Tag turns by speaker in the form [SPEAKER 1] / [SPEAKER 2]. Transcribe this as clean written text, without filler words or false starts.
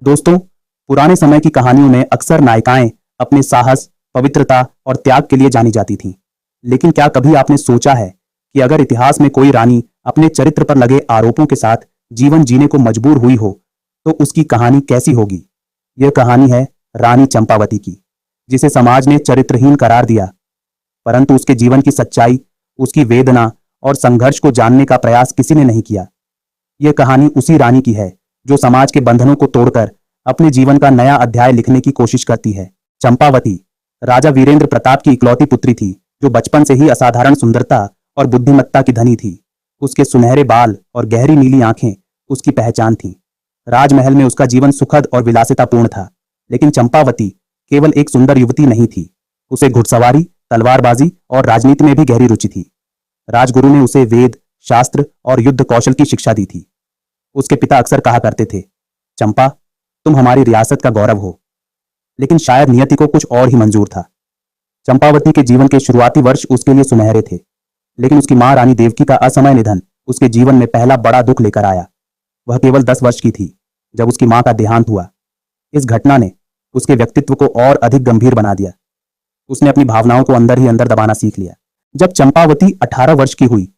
[SPEAKER 1] दोस्तों, पुराने समय की कहानियों में अक्सर नायिकाएं अपने साहस, पवित्रता और त्याग के लिए जानी जाती थीं। लेकिन क्या कभी आपने सोचा है कि अगर इतिहास में कोई रानी अपने चरित्र पर लगे आरोपों के साथ जीवन जीने को मजबूर हुई हो, तो उसकी कहानी कैसी होगी? यह कहानी है रानी चंपावती की, जिसे समाज ने चरित्रहीन करार दिया, परंतु उसके जीवन की सच्चाई, उसकी वेदना और संघर्ष को जानने का प्रयास किसी ने नहीं किया। यह कहानी उसी रानी की है जो समाज के बंधनों को तोड़कर अपने जीवन का नया अध्याय लिखने की कोशिश करती है। चंपावती राजा वीरेंद्र प्रताप की इकलौती पुत्री थी, जो बचपन से ही असाधारण सुंदरता और बुद्धिमत्ता की धनी थी। उसके सुनहरे बाल और गहरी नीली आंखें उसकी पहचान थीं। राजमहल में उसका जीवन सुखद और विलासितापूर्ण था, लेकिन चंपावती केवल एक सुंदर युवती नहीं थी। उसे घुड़सवारी, तलवारबाजी और राजनीति में भी गहरी रुचि थी। राजगुरु ने उसे वेद, शास्त्र और युद्ध कौशल की शिक्षा दी थी। उसके पिता अक्सर कहा करते थे, चंपा, तुम हमारी रियासत का गौरव हो। लेकिन शायद नियति को कुछ और ही मंजूर था। चंपावती के जीवन के शुरुआती वर्ष उसके लिए सुनहरे थे, लेकिन उसकी मां रानी देवकी का असमय निधन उसके जीवन में पहला बड़ा दुख लेकर आया। वह केवल 10 वर्ष की थी जब उसकी मां का देहांत हुआ। इस घटना ने उसके व्यक्तित्व को और अधिक गंभीर बना दिया। उसने अपनी भावनाओं को अंदर ही अंदर दबाना सीख लिया। जब चंपावती 18 वर्ष की हुई,